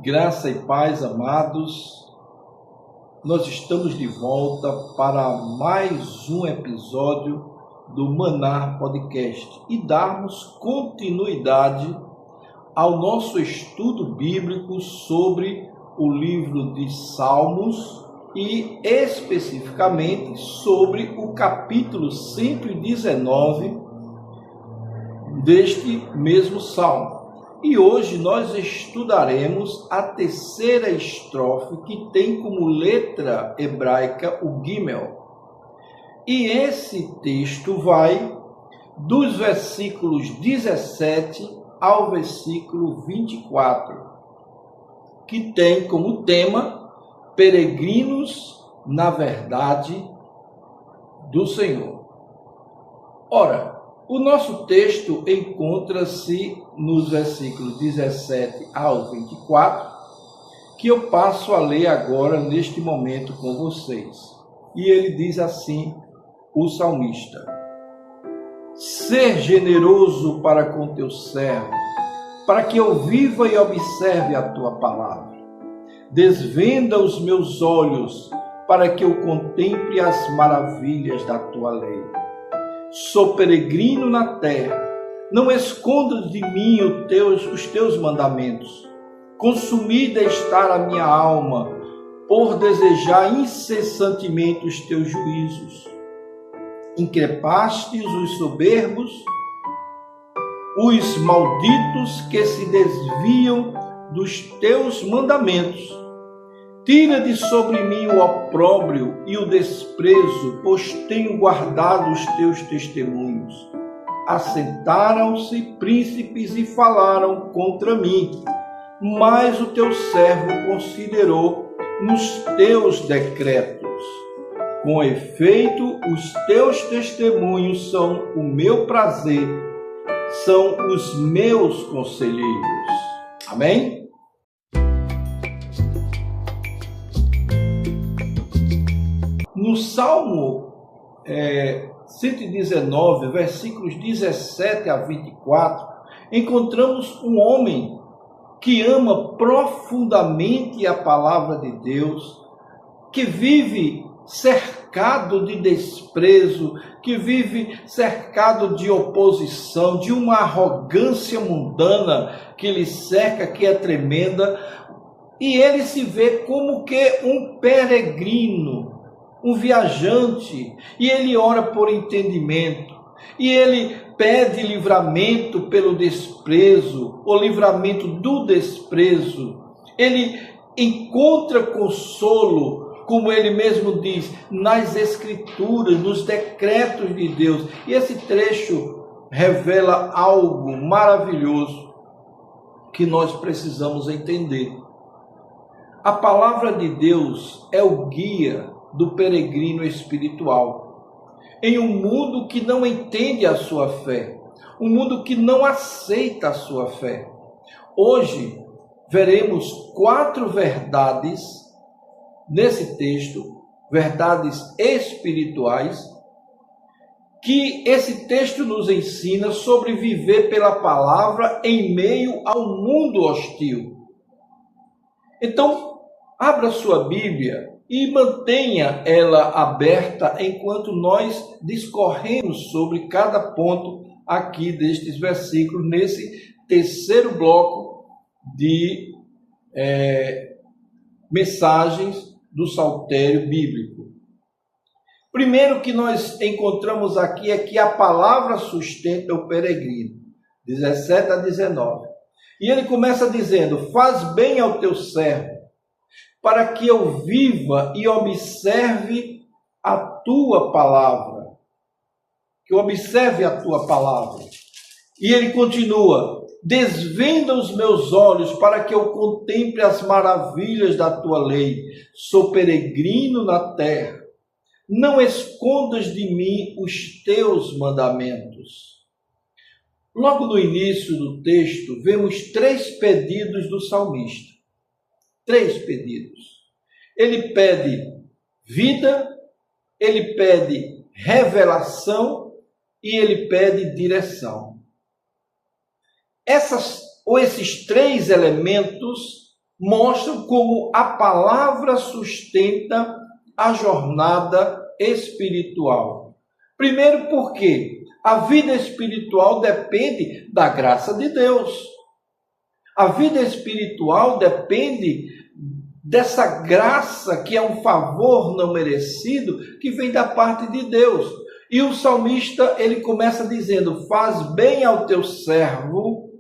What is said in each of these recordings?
Graça e paz, amados. Nós estamos de volta para mais um episódio do Maná Podcast e darmos continuidade ao nosso estudo bíblico sobre o livro de Salmos e especificamente sobre o capítulo 119 deste mesmo salmo. E hoje nós estudaremos a terceira estrofe, que tem como letra hebraica o Gimel. E esse texto vai dos versículos 17 ao versículo 24, que tem como tema peregrinos na verdade do Senhor. Ora, o nosso texto encontra-se nos versículos 17 ao 24, que eu passo a ler agora neste momento com vocês. E ele diz assim, o salmista: Ser generoso para com teu servo, para que eu viva e observe a tua palavra. Desvenda os meus olhos, para que eu contemple as maravilhas da tua lei. Sou peregrino na terra, não escondas de mim os teus mandamentos. Consumida está a minha alma, por desejar incessantemente os teus juízos. Increpastes os soberbos, os malditos que se desviam dos teus mandamentos. Tira de sobre mim o opróbrio e o desprezo, pois tenho guardado os teus testemunhos. Assentaram-se príncipes e falaram contra mim, mas o teu servo considerou nos teus decretos. Com efeito, os teus testemunhos são o meu prazer, são os meus conselheiros. Amém? No Salmo 119, versículos 17 a 24, encontramos um homem que ama profundamente a palavra de Deus, que vive cercado de desprezo, que vive cercado de oposição, de uma arrogância mundana que lhe cerca, que é tremenda, e ele se vê como que um peregrino, um viajante, e ele ora por entendimento, e ele pede livramento pelo desprezo, o livramento do desprezo. Ele encontra consolo, como ele mesmo diz, nas escrituras, nos decretos de Deus. E esse trecho revela algo maravilhoso que nós precisamos entender. A palavra de Deus é o guia do peregrino espiritual, em um mundo que não entende a sua fé, um mundo que não aceita a sua fé. Hoje veremos 4 verdades nesse texto, verdades espirituais, que esse texto nos ensina sobre viver pela palavra em meio ao mundo hostil. Então, abra sua Bíblia e mantenha ela aberta enquanto nós discorremos sobre cada ponto aqui destes versículos, nesse terceiro bloco de mensagens do saltério bíblico. Primeiro que nós encontramos aqui é que a palavra sustenta o peregrino, 17 a 19. E ele começa dizendo: faz bem ao teu servo, para que eu viva e observe a tua palavra. Que eu observe a tua palavra. E ele continua: desvenda os meus olhos para que eu contemple as maravilhas da tua lei. Sou peregrino na terra. Não escondas de mim os teus mandamentos. Logo no início do texto, vemos 3 pedidos do salmista. 3 pedidos. Ele pede vida, ele pede revelação e ele pede direção. Esses 3 elementos mostram como a palavra sustenta a jornada espiritual. Primeiro, porque a vida espiritual depende da graça de Deus. A vida espiritual depende dessa graça que é um favor não merecido, que vem da parte de Deus. E o salmista, ele começa dizendo: faz bem ao teu servo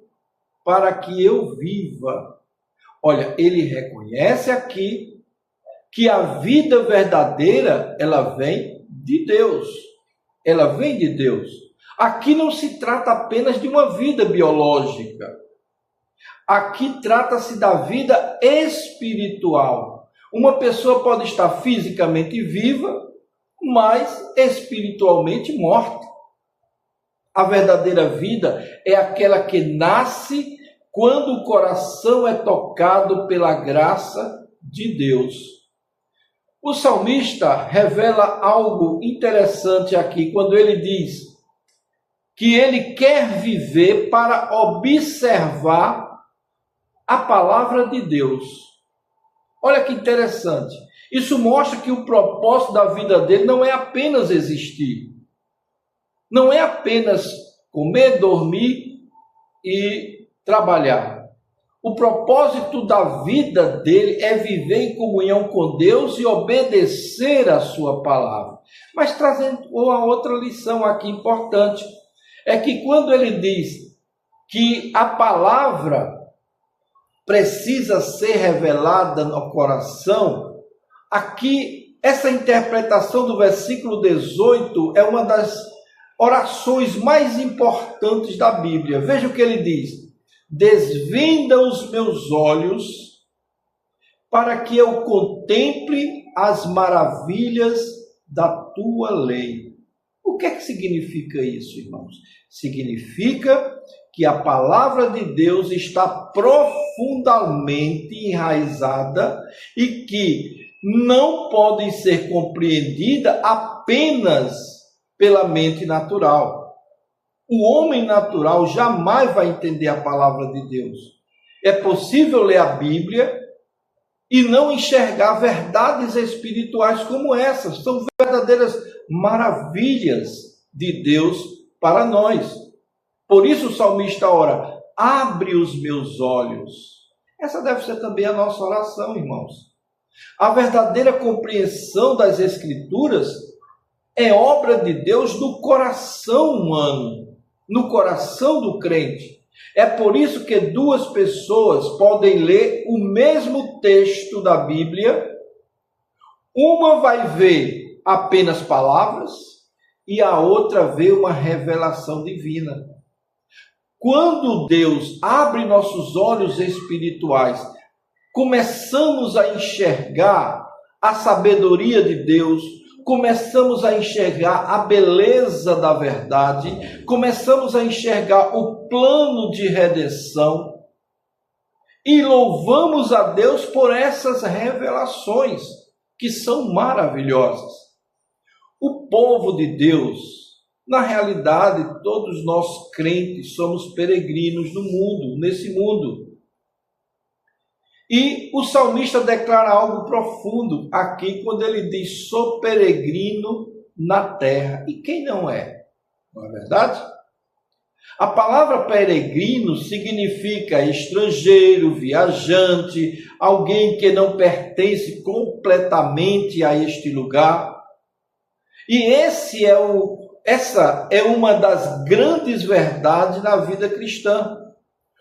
para que eu viva. Olha, ele reconhece aqui que a vida verdadeira, ela vem de Deus. Ela vem de Deus. Aqui não se trata apenas de uma vida biológica. Aqui trata-se da vida espiritual. Uma pessoa pode estar fisicamente viva, mas espiritualmente morta. A verdadeira vida é aquela que nasce quando o coração é tocado pela graça de Deus. O salmista revela algo interessante aqui, quando ele diz que ele quer viver para observar a palavra de Deus. Olha que interessante. Isso mostra que o propósito da vida dele não é apenas existir. Não é apenas comer, dormir e trabalhar. O propósito da vida dele é viver em comunhão com Deus e obedecer a sua palavra. Mas trazendo uma outra lição aqui importante, é que quando ele diz que a palavra precisa ser revelada no coração, aqui essa interpretação do versículo 18 é uma das orações mais importantes da Bíblia. Veja o que ele diz: desvenda os meus olhos para que eu contemple as maravilhas da tua lei. O que é que significa isso, irmãos? Significa que a palavra de Deus está profundamente enraizada e que não pode ser compreendida apenas pela mente natural. O homem natural jamais vai entender a palavra de Deus. É possível ler a Bíblia e não enxergar verdades espirituais como essas. São verdadeiras maravilhas de Deus para nós. Por isso o salmista ora: abre os meus olhos. Essa deve ser também a nossa oração, irmãos. A verdadeira compreensão das Escrituras é obra de Deus no coração humano, no coração do crente. É por isso que duas pessoas podem ler o mesmo texto da Bíblia. Uma vai ver apenas palavras e a outra vê uma revelação divina. Quando Deus abre nossos olhos espirituais, começamos a enxergar a sabedoria de Deus, começamos a enxergar a beleza da verdade, começamos a enxergar o plano de redenção e louvamos a Deus por essas revelações que são maravilhosas. O povo de Deus, na realidade, todos nós crentes somos peregrinos no mundo, nesse mundo. E o salmista declara algo profundo aqui quando ele diz: sou peregrino na terra. E quem não é? Não é verdade? A palavra peregrino significa estrangeiro, viajante, alguém que não pertence completamente a este lugar. E essa é uma das grandes verdades na vida cristã.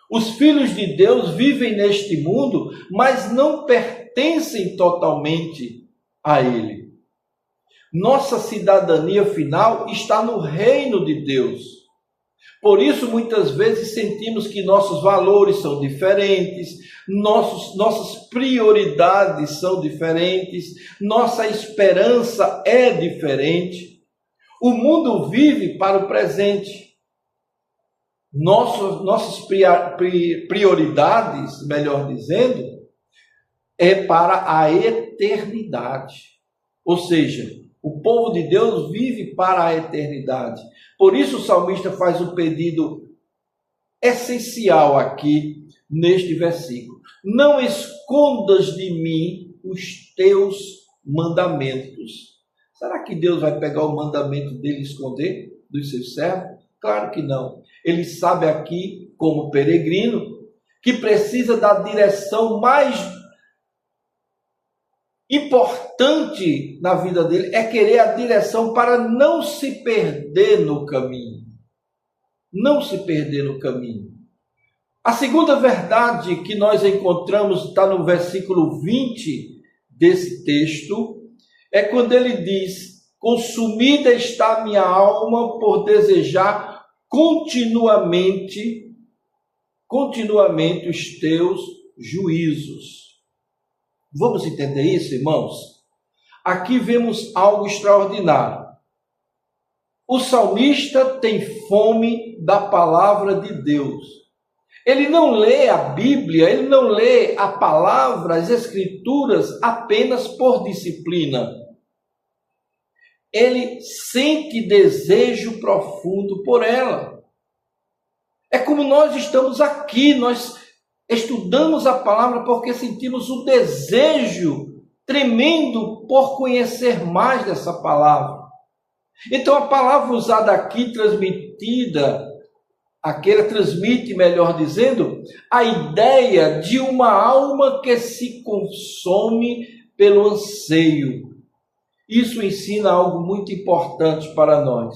Os filhos de Deus vivem neste mundo, mas não pertencem totalmente a ele. Nossa cidadania final está no reino de Deus. Por isso, muitas vezes sentimos que nossos valores são diferentes, nossas prioridades são diferentes, nossa esperança é diferente. O mundo vive para o presente. Nossas prioridades, melhor dizendo, é para a eternidade. Ou seja, o povo de Deus vive para a eternidade. Por isso o salmista faz um pedido essencial aqui neste versículo: não escondas de mim os teus mandamentos. Será que Deus vai pegar o mandamento dele e esconder dos seus servos? Claro que não. Ele sabe aqui, como peregrino, que precisa da direção mais importante na vida dele, é querer a direção para não se perder no caminho. Não se perder no caminho. A segunda verdade que nós encontramos está no versículo 20 desse texto, é quando ele diz: consumida está a minha alma por desejar continuamente os teus juízos. Vamos entender isso, irmãos? Aqui vemos algo extraordinário. O salmista tem fome da palavra de Deus. Ele não lê a Bíblia, ele não lê a palavra, as Escrituras apenas por disciplina. Ele sente desejo profundo por ela. É como nós estamos aqui, nós estudamos a palavra porque sentimos um desejo tremendo por conhecer mais dessa palavra. Então a palavra usada aqui, transmite, melhor dizendo, a ideia de uma alma que se consome pelo anseio. Isso ensina algo muito importante para nós.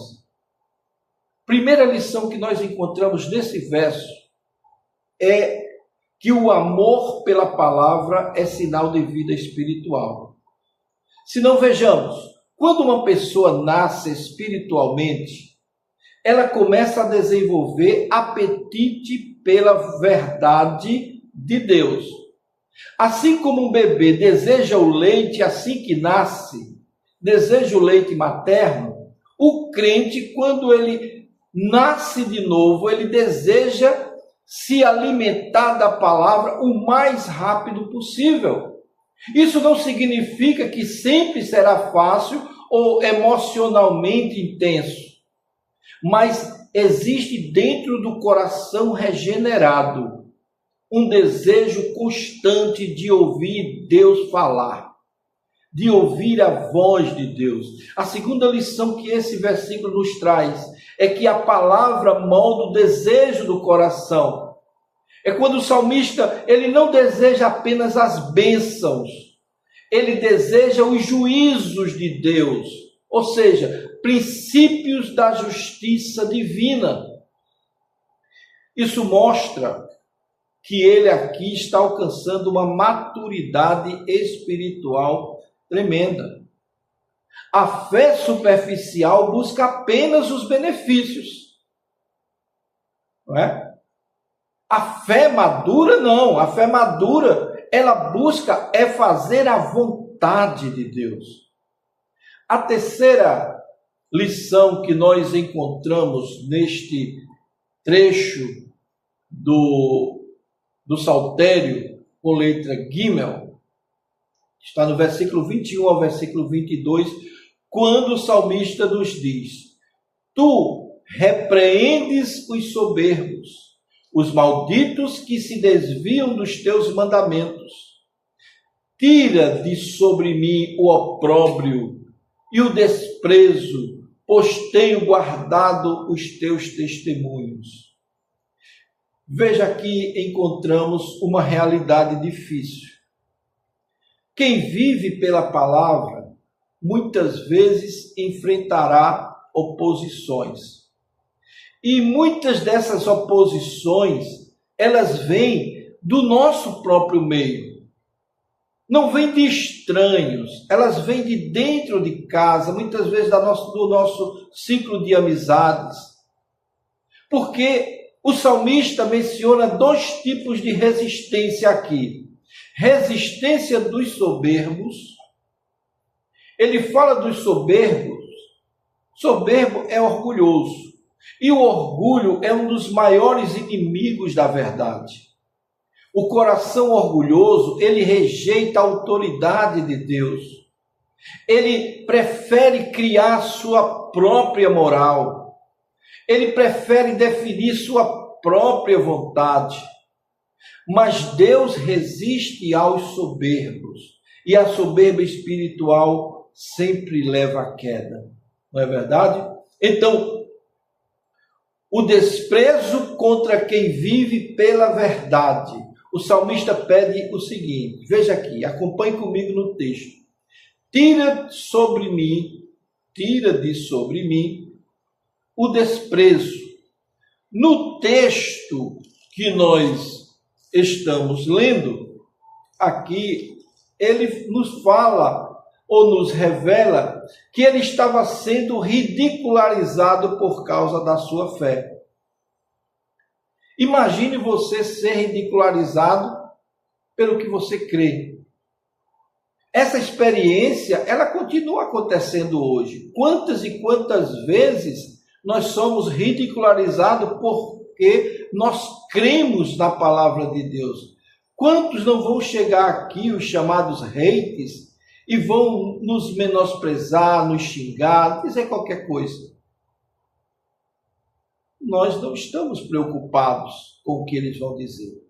Primeira lição que nós encontramos nesse verso é que o amor pela palavra é sinal de vida espiritual. Se não, vejamos, quando uma pessoa nasce espiritualmente, ela começa a desenvolver apetite pela verdade de Deus. Assim como um bebê deseja o leite assim que nasce, deseja o leite materno, o crente, quando ele nasce de novo, ele deseja se alimentar da palavra o mais rápido possível. Isso não significa que sempre será fácil ou emocionalmente intenso, mas existe dentro do coração regenerado um desejo constante de ouvir Deus falar, de ouvir a voz de Deus. A segunda lição que esse versículo nos traz é que a palavra molda o desejo do coração. É quando o salmista, ele não deseja apenas as bênçãos, ele deseja os juízos de Deus, ou seja, princípios da justiça divina. Isso mostra que ele aqui está alcançando uma maturidade espiritual tremenda. A fé superficial busca apenas os benefícios, não é? A fé madura não. A fé madura, ela busca fazer a vontade de Deus. A terceira lição que nós encontramos neste trecho do Saltério com letra Gimel, está no versículo 21 ao versículo 22, quando o salmista nos diz: tu repreendes os soberbos, os malditos que se desviam dos teus mandamentos. Tira de sobre mim o opróbrio e o desprezo, pois tenho guardado os teus testemunhos. Veja, aqui encontramos uma realidade difícil. Quem vive pela palavra, muitas vezes enfrentará oposições. E muitas dessas oposições, elas vêm do nosso próprio meio. Não vêm de estranhos, elas vêm de dentro de casa, muitas vezes do nosso ciclo de amizades. Porque o salmista menciona dois tipos de resistência aqui. Resistência dos soberbos. Ele fala dos soberbos. Soberbo é orgulhoso. E o orgulho é um dos maiores inimigos da verdade. O coração orgulhoso, ele rejeita a autoridade de Deus. Ele prefere criar sua própria moral. Ele prefere definir sua própria vontade. Mas Deus resiste aos soberbos, e a soberba espiritual sempre leva à queda. Não é verdade? Então, o desprezo contra quem vive pela verdade. O salmista pede o seguinte, veja aqui, acompanhe comigo no texto. Tira de sobre mim o desprezo. No texto que nós estamos lendo, aqui, ele nos fala ou nos revela que ele estava sendo ridicularizado por causa da sua fé. Imagine você ser ridicularizado pelo que você crê. Essa experiência, ela continua acontecendo hoje. Quantas e quantas vezes nós somos ridicularizados porque nós cremos na palavra de Deus? Quantos não vão chegar aqui, os chamados haters, e vão nos menosprezar, nos xingar, dizer qualquer coisa? Nós não estamos preocupados com o que eles vão dizer.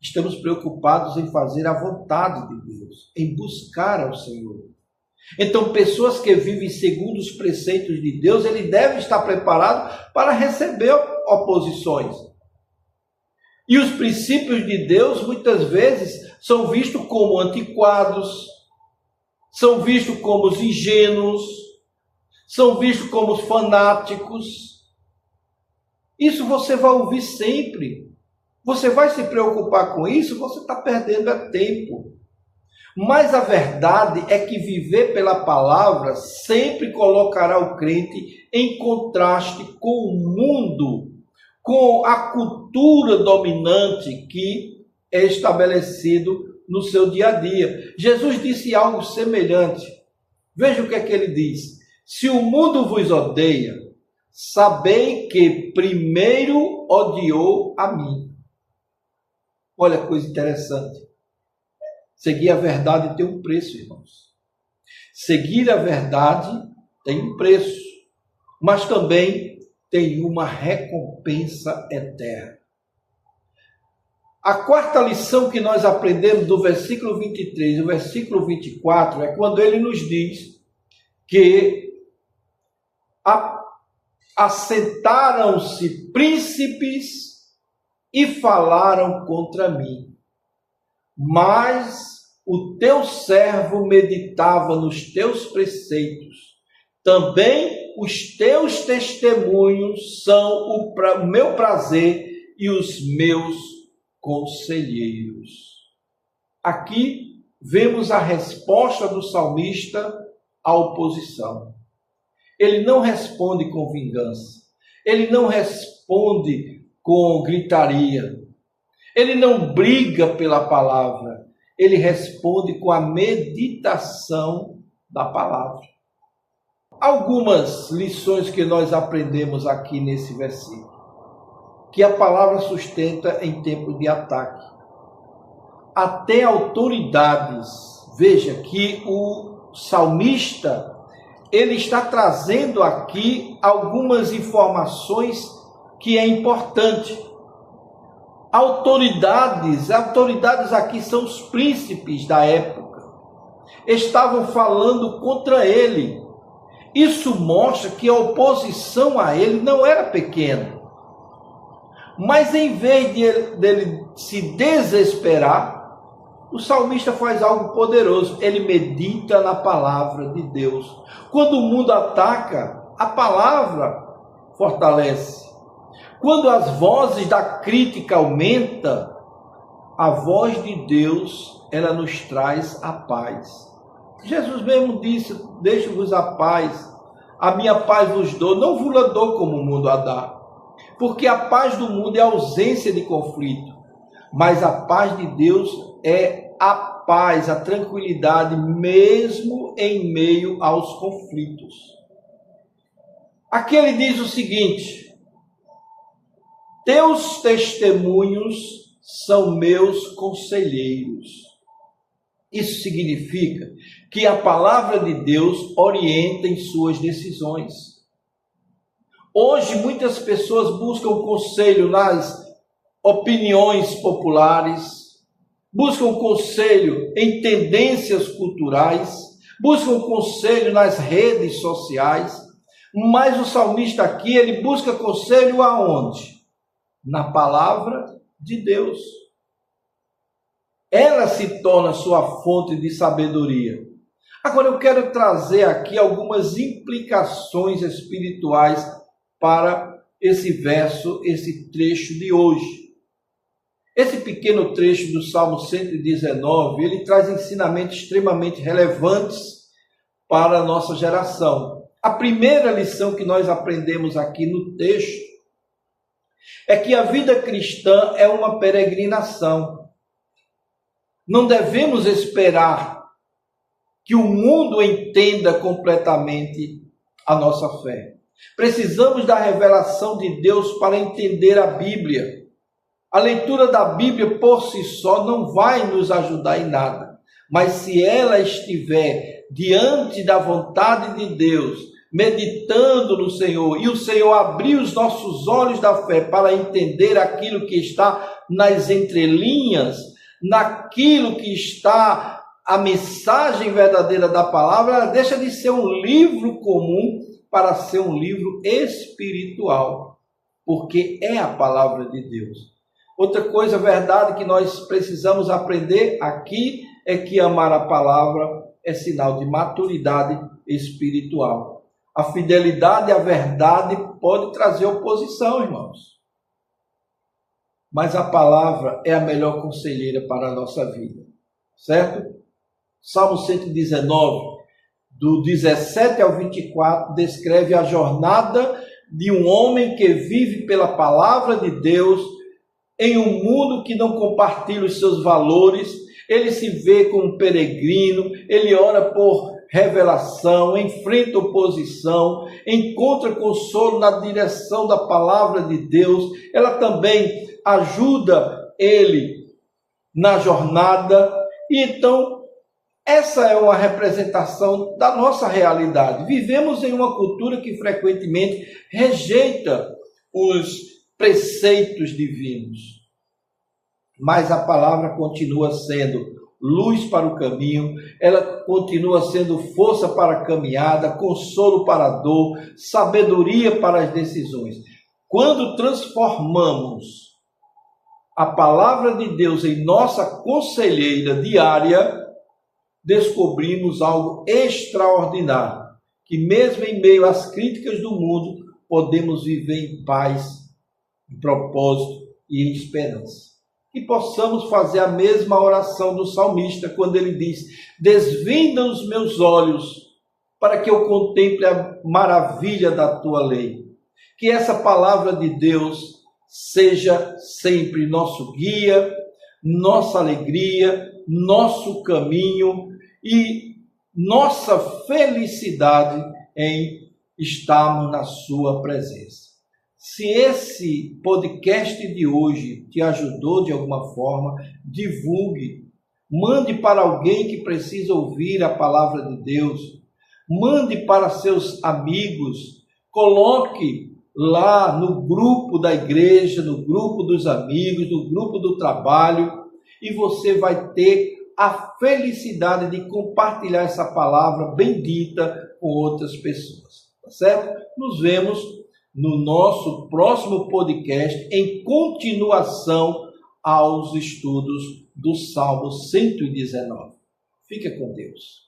Estamos preocupados em fazer a vontade de Deus, em buscar ao Senhor. Então, pessoas que vivem segundo os preceitos de Deus, ele deve estar preparado para receber oposições. E os princípios de Deus, muitas vezes, são vistos como antiquados, são vistos como os ingênuos, são vistos como os fanáticos. Isso você vai ouvir sempre. Você vai se preocupar com isso, você está perdendo tempo. Mas a verdade é que viver pela palavra sempre colocará o crente em contraste com o mundo, com a cultura dominante que é estabelecido no seu dia a dia. Jesus disse algo semelhante. Veja o que é que ele diz. Se o mundo vos odeia, sabei que primeiro odiou a mim. Olha que coisa interessante. Seguir a verdade tem um preço, irmãos. Seguir a verdade tem um preço, mas também tem uma recompensa eterna. A quarta lição que nós aprendemos do versículo 23 e o versículo 24 é quando ele nos diz que assentaram-se príncipes e falaram contra mim. Mas o teu servo meditava nos teus preceitos. Também os teus testemunhos são o meu prazer e os meus conselheiros. Aqui vemos a resposta do salmista à oposição. Ele não responde com vingança. Ele não responde com gritaria. Ele não briga pela palavra, ele responde com a meditação da palavra. Algumas lições que nós aprendemos aqui nesse versículo. Que a palavra sustenta em tempo de ataque. Até autoridades. Veja que o salmista, ele está trazendo aqui algumas informações que é importante. Autoridades aqui são os príncipes da época, estavam falando contra ele. Isso mostra que a oposição a ele não era pequena. Mas em vez dele se desesperar, o salmista faz algo poderoso. Ele medita na palavra de Deus. Quando o mundo ataca, a palavra fortalece. Quando as vozes da crítica aumentam, a voz de Deus, ela nos traz a paz. Jesus mesmo disse, deixo-vos a paz, a minha paz vos dou, não vos la dou como o mundo a dá. Porque a paz do mundo é a ausência de conflito, mas a paz de Deus é a paz, a tranquilidade, mesmo em meio aos conflitos. Aqui ele diz o seguinte: teus testemunhos são meus conselheiros. Isso significa que a palavra de Deus orienta em suas decisões. Hoje muitas pessoas buscam conselho nas opiniões populares, buscam conselho em tendências culturais, buscam conselho nas redes sociais, mas o salmista aqui, ele busca conselho aonde? Na palavra de Deus. Ela se torna sua fonte de sabedoria. Agora eu quero trazer aqui algumas implicações espirituais para esse verso, esse trecho de hoje. Esse pequeno trecho do Salmo 119, ele traz ensinamentos extremamente relevantes para a nossa geração. A primeira lição que nós aprendemos aqui no texto é que a vida cristã é uma peregrinação. Não devemos esperar que o mundo entenda completamente a nossa fé. Precisamos da revelação de Deus para entender a Bíblia. A leitura da Bíblia por si só não vai nos ajudar em nada, mas se ela estiver diante da vontade de Deus, meditando no Senhor, e o Senhor abrir os nossos olhos da fé para entender aquilo que está nas entrelinhas, naquilo que está a mensagem verdadeira da palavra, ela deixa de ser um livro comum para ser um livro espiritual, porque é a palavra de Deus. Outra coisa, verdade, que nós precisamos aprender aqui é que amar a palavra é sinal de maturidade espiritual. A fidelidade à verdade pode trazer oposição, irmãos. Mas a palavra é a melhor conselheira para a nossa vida, certo? Salmo 119, do 17 ao 24, descreve a jornada de um homem que vive pela palavra de Deus em um mundo que não compartilha os seus valores. Ele se vê como um peregrino, ele ora por revelação, enfrenta oposição, encontra consolo na direção da palavra de Deus. Ela também ajuda ele na jornada. E então, essa é uma representação da nossa realidade. Vivemos em uma cultura que frequentemente rejeita os preceitos divinos, mas a palavra continua sendo luz para o caminho, ela continua sendo força para a caminhada, consolo para a dor, sabedoria para as decisões. Quando transformamos a palavra de Deus em nossa conselheira diária, descobrimos algo extraordinário, que mesmo em meio às críticas do mundo, podemos viver em paz, em propósito e em esperança. E possamos fazer a mesma oração do salmista, quando ele diz: desvenda os meus olhos para que eu contemple a maravilha da tua lei. Que essa palavra de Deus seja sempre nosso guia, nossa alegria, nosso caminho e nossa felicidade em estarmos na sua presença. Se esse podcast de hoje te ajudou de alguma forma, divulgue, mande para alguém que precisa ouvir a palavra de Deus, mande para seus amigos, coloque lá no grupo da igreja, no grupo dos amigos, no grupo do trabalho, e você vai ter a felicidade de compartilhar essa palavra bendita com outras pessoas, tá certo? Nos vemos no nosso próximo podcast, em continuação aos estudos do Salmo 119. Fique com Deus.